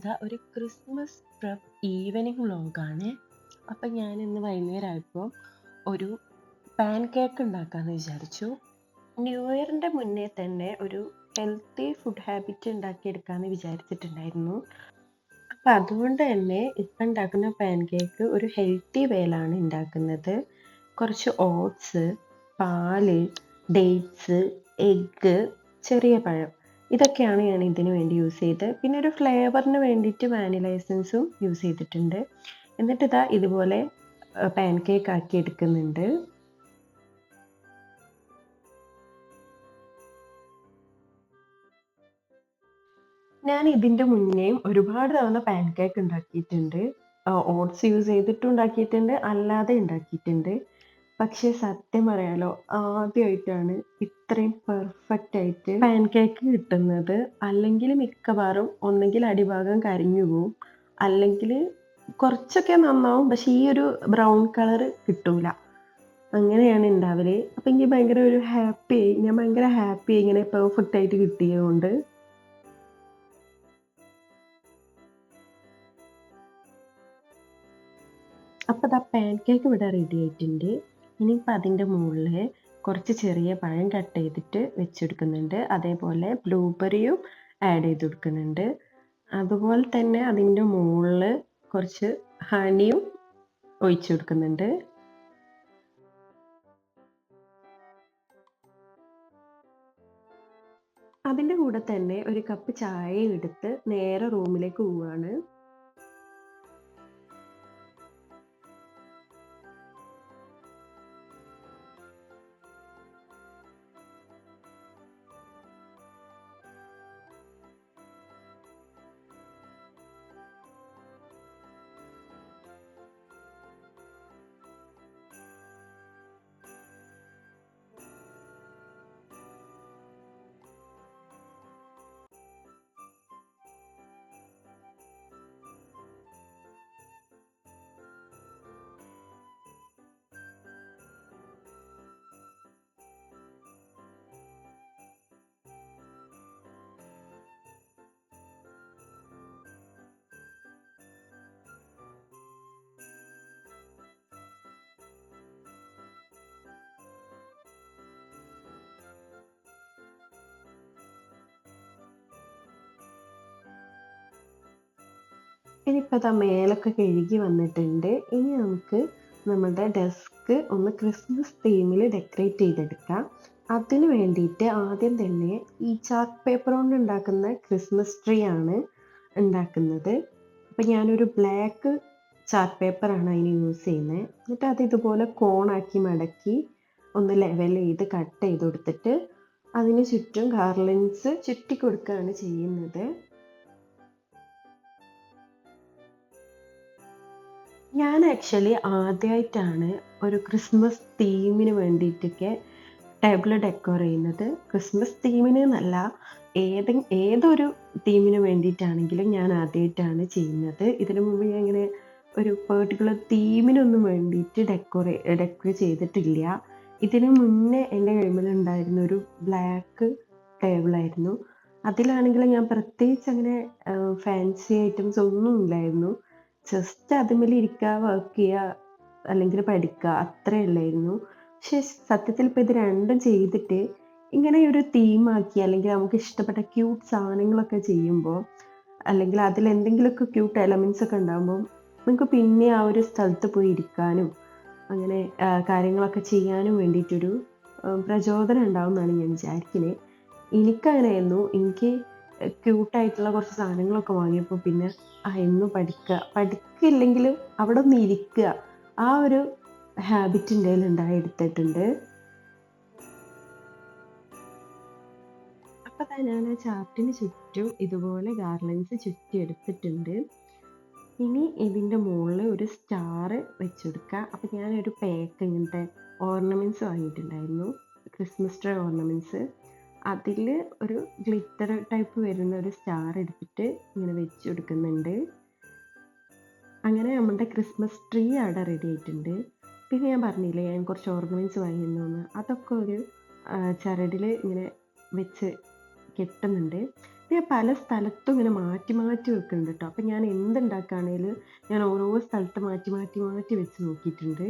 ഇതാ ഒരു Christmas prep evening വ്ളോഗാണ്. അപ്പം ഞാൻ ഇന്ന് വൈകുന്നേരം ആയപ്പോൾ ഒരു പാൻ കേക്ക് ഉണ്ടാക്കാമെന്ന് വിചാരിച്ചു. ന്യൂ ഇയറിൻ്റെ മുന്നേ തന്നെ ഒരു ഹെൽത്തി ഫുഡ് ഹാബിറ്റ് ഉണ്ടാക്കിയെടുക്കാമെന്ന് വിചാരിച്ചിട്ടുണ്ടായിരുന്നു. അപ്പം അതുകൊണ്ട് തന്നെ ഇപ്പം ഉണ്ടാക്കുന്ന പാൻ കേക്ക് ഒരു ഹെൽത്തി വേയിലാണ് ഉണ്ടാക്കുന്നത്. കുറച്ച് ഓട്സ്, പാല്, ഡേറ്റ്സ്, എഗ്ഗ്, ചെറിയ പഴം ഇതൊക്കെയാണ് ഞാൻ ഇതിന് വേണ്ടി യൂസ് ചെയ്തത്. പിന്നെ ഒരു ഫ്ലേവറിന് വേണ്ടിയിട്ട് വാനില എസൻസും യൂസ് ചെയ്തിട്ടുണ്ട്. എന്നിട്ട് ഇതാ ഇതുപോലെ പാൻ കേക്ക് ആക്കി എടുക്കുന്നുണ്ട്. ഞാൻ ഇതിൻ്റെ മുന്നേയും ഒരുപാട് തവണ പാൻ കേക്ക് ഉണ്ടാക്കിയിട്ടുണ്ട്. ഓട്സ് യൂസ് ചെയ്തിട്ടും ഉണ്ടാക്കിയിട്ടുണ്ട്, അല്ലാതെ ഉണ്ടാക്കിയിട്ടുണ്ട്. പക്ഷേ സത്യം പറയാലോ, ആദ്യമായിട്ടാണ് ഇത്രയും പെർഫെക്റ്റ് ആയിട്ട് പാൻ കേക്ക് കിട്ടുന്നത്. അല്ലെങ്കിൽ മിക്കവാറും ഒന്നെങ്കിൽ അടിഭാഗം കരിഞ്ഞു പോവും, അല്ലെങ്കിൽ കുറച്ചൊക്കെ നന്നാവും, പക്ഷേ ഈ ഒരു ബ്രൗൺ കളർ കിട്ടൂല. അങ്ങനെയാണ് ഉണ്ടാവല്. അപ്പം എനിക്ക് ഭയങ്കര ഒരു ഹാപ്പിയായി. ഞാൻ ഭയങ്കര ഹാപ്പിയായി ഇങ്ങനെ പെർഫെക്റ്റ് ആയിട്ട് കിട്ടിയതുകൊണ്ട്. അപ്പോൾ ദാ പാൻ കേക്ക് ഇവിടെ റെഡി ആയിട്ടുണ്ട്. ഇനിയിപ്പോൾ അതിൻ്റെ മുകളിൽ കുറച്ച് ചെറിയ പഴം കട്ട് ചെയ്തിട്ട് വെച്ചെടുക്കുന്നുണ്ട്. അതേപോലെ ബ്ലൂബെറിയും ആഡ് ചെയ്ത് കൊടുക്കുന്നുണ്ട്. അതുപോലെ തന്നെ അതിൻ്റെ മുകളിൽ കുറച്ച് ഹണിയും ഒഴിച്ചു കൊടുക്കുന്നുണ്ട്. അതിൻ്റെ കൂടെ തന്നെ ഒരു കപ്പ് ചായയും എടുത്ത് നേരെ റൂമിലേക്ക് പോവുകയാണ്. ഇനിയിപ്പോൾ ദാ മേലൊക്കെ കഴുകി വന്നിട്ടുണ്ട്. ഇനി നമുക്ക് നമ്മുടെ ഡെസ്ക് ഒന്ന് ക്രിസ്മസ് തീമിൽ ഡെക്കറേറ്റ് ചെയ്തെടുക്കാം. അതിന് വേണ്ടിയിട്ട് ആദ്യം തന്നെ ഈ ചാർട്ട് പേപ്പർ കൊണ്ട് ഉണ്ടാക്കുന്ന ക്രിസ്മസ് ട്രീ ആണ് ഉണ്ടാക്കുന്നത്. അപ്പം ഞാനൊരു ബ്ലാക്ക് ചാർട്ട് പേപ്പറാണ് അതിന് യൂസ് ചെയ്യുന്നത്. എന്നിട്ട് അത് ഇതുപോലെ കോണാക്കി മടക്കി ഒന്ന് ലെവൽ ചെയ്ത് കട്ട് ചെയ്ത് കൊടുത്തിട്ട് അതിന് ചുറ്റും ഗാർലൻഡ്സ് ചുറ്റി കൊടുക്കുകയാണ് ചെയ്യുന്നത്. ഞാൻ ആക്ച്വലി ആദ്യമായിട്ടാണ് ഒരു ക്രിസ്മസ് തീമിന് വേണ്ടിയിട്ടൊക്കെ ടേബിൾ ഡെക്കോർ ചെയ്യുന്നത്. ക്രിസ്മസ് തീമിന് എന്നല്ല, ഏതൊരു തീമിന് വേണ്ടിയിട്ടാണെങ്കിലും ഞാൻ ആദ്യമായിട്ടാണ് ചെയ്യുന്നത്. ഇതിനു മുമ്പ് ഞാൻ ഇങ്ങനെ ഒരു പെർട്ടിക്കുലർ തീമിനൊന്നും വേണ്ടിയിട്ട് ഡെക്കോർ ചെയ്തിട്ടില്ല. ഇതിന് മുന്നേ എൻ്റെ കൈമ്മലുണ്ടായിരുന്ന ഒരു ബ്ലാക്ക് ടേബിളായിരുന്നു. അതിലാണെങ്കിൽ ഞാൻ പ്രത്യേകിച്ച് അങ്ങനെ ഫാൻസി ഐറ്റംസ് ഒന്നും ഇല്ലായിരുന്നു. ജസ്റ്റ് അതുമ്മേൽ ഇരിക്കുക, വർക്ക് ചെയ്യുക, അല്ലെങ്കിൽ പഠിക്കുക, അത്രയേ ഉള്ളായിരുന്നു. പക്ഷേ സത്യത്തിൽ ഇപ്പോൾ ഇത് രണ്ടും ചെയ്തിട്ട് ഇങ്ങനെ ഒരു തീമാക്കി അല്ലെങ്കിൽ നമുക്ക് ഇഷ്ടപ്പെട്ട ക്യൂട്ട് സാധനങ്ങളൊക്കെ ചെയ്യുമ്പോൾ, അല്ലെങ്കിൽ അതിൽ എന്തെങ്കിലുമൊക്കെ ക്യൂട്ട് എലമെൻറ്റ്സ് ഒക്കെ ഉണ്ടാകുമ്പോൾ നമുക്ക് പിന്നെ ആ ഒരു സ്ഥലത്ത് പോയി ഇരിക്കാനും അങ്ങനെ കാര്യങ്ങളൊക്കെ ചെയ്യാനും വേണ്ടിയിട്ടൊരു പ്രചോദനം ഉണ്ടാവും എന്നാണ് ഞാൻ വിചാരിക്കുന്നത്. എനിക്കങ്ങനെയായിരുന്നു. എനിക്ക് ക്യൂട്ടായിട്ടുള്ള കുറച്ച് സാധനങ്ങളൊക്കെ വാങ്ങിയപ്പോൾ പിന്നെ എന്നും പഠിക്കില്ലെങ്കിലും അവിടെ ഒന്ന് ഇരിക്കുക, ആ ഒരു ഹാബിറ്റ് എൻ്റെ കയ്യിൽ ഉണ്ടായെടുത്തിട്ടുണ്ട്. അപ്പോൾ തന്നെ ഞാൻ ആ ചാർട്ടിന് ചുറ്റും ഇതുപോലെ ഗാർലൻഡ്സ് ചുറ്റി എടുത്തിട്ടുണ്ട്. ഇനി ഇതിൻ്റെ മുകളിൽ ഒരു സ്റ്റാർ വെച്ചെടുക്കുക. അപ്പോൾ ഞാനൊരു പാക്ക് ഇങ്ങനത്തെ ഓർണമെൻറ്റ്സ് വാങ്ങിയിട്ടുണ്ടായിരുന്നു, ക്രിസ്മസ് ട്രീ ഓർണമെൻറ്റ്സ്. അതിൽ ഒരു ഗ്ലിറ്റർ ടൈപ്പ് വരുന്ന ഒരു സ്റ്റാർ എടുത്തിട്ട് ഇങ്ങനെ വെച്ച് കൊടുക്കുന്നുണ്ട്. അങ്ങനെ നമ്മുടെ ക്രിസ്മസ് ട്രീ അവിടെ റെഡി ആയിട്ടുണ്ട്. പിന്നെ ഞാൻ പറഞ്ഞില്ലേ ഞാൻ കുറച്ച് ഓർണമെൻറ്റ്സ് വാങ്ങിയിരുന്നു, അതൊക്കെ ഒരു ചരടിൽ ഇങ്ങനെ വെച്ച് കെട്ടുന്നുണ്ട്. ഞാൻ പല സ്ഥലത്തും ഇങ്ങനെ മാറ്റി മാറ്റി വെക്കുന്നുണ്ട് കേട്ടോ. അപ്പം ഞാൻ എന്തുണ്ടാക്കുകയാണെങ്കിലും ഞാൻ ഓരോ സ്ഥലത്ത് മാറ്റി മാറ്റി മാറ്റി വെച്ച് നോക്കിയിട്ടുണ്ട്.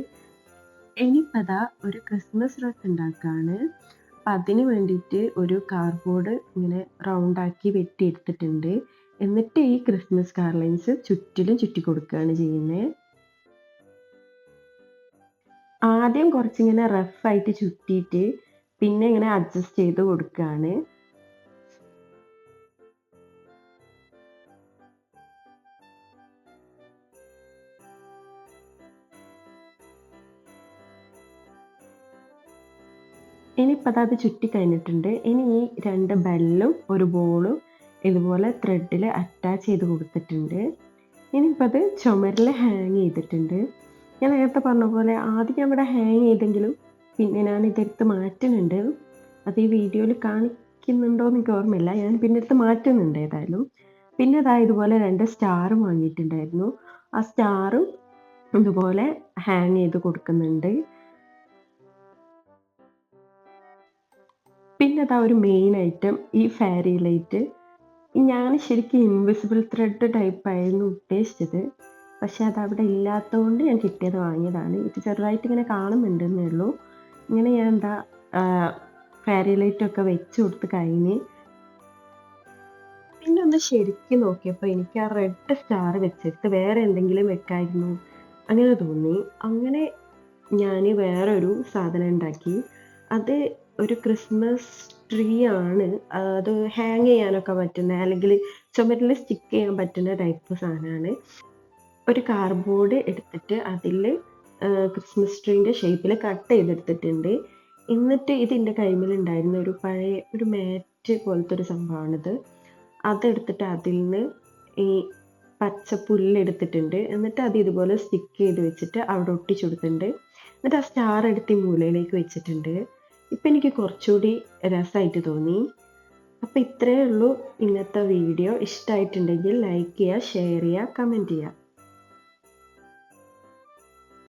ഇനിയിപ്പോൾ അതാ ഒരു ക്രിസ്മസ് റെക്ക് ഉണ്ടാക്കുകയാണ്. അപ്പം അതിന് വേണ്ടിയിട്ട് ഒരു കാർഡ്ബോർഡ് ഇങ്ങനെ റൗണ്ടാക്കി വെട്ടിയെടുത്തിട്ടുണ്ട്. എന്നിട്ട് ഈ ക്രിസ്മസ് ഗാർലൻസ് ചുറ്റിലും ചുറ്റി കൊടുക്കുകയാണ് ചെയ്യുന്നത്. ആദ്യം കുറച്ചിങ്ങനെ റഫായിട്ട് ചുറ്റിയിട്ട് പിന്നെ ഇങ്ങനെ അഡ്ജസ്റ്റ് ചെയ്ത് കൊടുക്കുകയാണ്. ഇനിയിപ്പോൾ അത് ചുറ്റി കഴിഞ്ഞിട്ടുണ്ട്. ഇനി ഈ 2 ബെല്ലും ഒരു ബോളും ഇതുപോലെ ത്രെഡിൽ അറ്റാച്ച് ചെയ്ത് കൊടുത്തിട്ടുണ്ട്. ഇനിയിപ്പോൾ അത് ചുമരിൽ ഹാങ് ചെയ്തിട്ടുണ്ട്. ഞാൻ നേരത്തെ പറഞ്ഞ പോലെ ആദ്യം ഞാൻ ഇവിടെ ഹാങ് ചെയ്തെങ്കിലും പിന്നെ ഞാൻ ഇതെടുത്ത് മാറ്റുന്നുണ്ട്. അത് ഈ വീഡിയോയിൽ കാണിക്കുന്നുണ്ടോ എന്ന് എനിക്ക് ഓർമ്മയില്ല. ഞാൻ പിന്നെ എടുത്ത് മാറ്റുന്നുണ്ട് ഏതായാലും. പിന്നെ ഇതാ ഇതുപോലെ 2 സ്റ്റാറും വാങ്ങിയിട്ടുണ്ടായിരുന്നു. ആ സ്റ്റാറും ഇതുപോലെ ഹാങ് ചെയ്ത് കൊടുക്കുന്നുണ്ട്. പിന്നെ അതാ ഒരു മെയിൻ ഐറ്റം ഈ ഫെയറി ലൈറ്റ്. ഞാൻ ശരിക്കും ഇൻവിസിബിൾ ത്രെഡ് ടൈപ്പ് ആയിരുന്നു ഉദ്ദേശിച്ചത്. പക്ഷെ അതവിടെ ഇല്ലാത്തതുകൊണ്ട് ഞാൻ കിട്ടിയത് വാങ്ങിയതാണ്. ഇത് ചെറുതായിട്ട് ഇങ്ങനെ കാണുന്നുണ്ടെന്നേ ഉള്ളൂ. ഇങ്ങനെ ഞാൻ എന്താ ഫെയറി ലൈറ്റൊക്കെ വെച്ച് കൊടുത്ത് കഴിഞ്ഞ് പിന്നെ ഒന്ന് ശരിക്കും നോക്കിയപ്പോൾ എനിക്ക് ആ റെഡ് സ്റ്റാർ വെച്ചിട്ട് വേറെ എന്തെങ്കിലും വെക്കായിരുന്നു അങ്ങനെ തോന്നി. അങ്ങനെ ഞാൻ വേറൊരു സാധനം ഉണ്ടാക്കി. അത് ഒരു ക്രിസ്മസ് ട്രീ ആണ്. അത് ഹാങ് ചെയ്യാനൊക്കെ പറ്റുന്ന അല്ലെങ്കിൽ ചുമരിൽ സ്റ്റിക്ക് ചെയ്യാൻ പറ്റുന്ന ടൈപ്പ് സാധനമാണ്. ഒരു കാർഡ്ബോർഡ് എടുത്തിട്ട് അതിൽ ക്രിസ്മസ് ട്രീൻ്റെ ഷേപ്പിൽ കട്ട് ചെയ്തെടുത്തിട്ടുണ്ട്. എന്നിട്ട് ഇതിൻ്റെ കൈമേലുണ്ടായിരുന്ന ഒരു പഴയ ഒരു മാറ്റ് പോലത്തെ ഒരു സംഭവമാണിത്. അതെടുത്തിട്ട് അതിൽ നിന്ന് ഈ പച്ച പുല്ലെടുത്തിട്ടുണ്ട്. എന്നിട്ട് അത് ഇതുപോലെ സ്റ്റിക്ക് ചെയ്ത് വെച്ചിട്ട് അവിടെ ഒട്ടിച്ചു കൊടുത്തിട്ടുണ്ട്. എന്നിട്ട് ആ സ്റ്റാർ എടുത്ത് ഈ മൂലയിലേക്ക് വെച്ചിട്ടുണ്ട്. ഇപ്പം എനിക്ക് കുറച്ചുകൂടി രസമായിട്ട് തോന്നി. അപ്പോൾ ഇത്രയേ ഉള്ളൂ ഇന്നത്തെ വീഡിയോ. ഇഷ്ടമായിട്ടുണ്ടെങ്കിൽ ലൈക്ക് ചെയ്യുക, ഷെയർ ചെയ്യുക, കമൻറ്റ് ചെയ്യുക.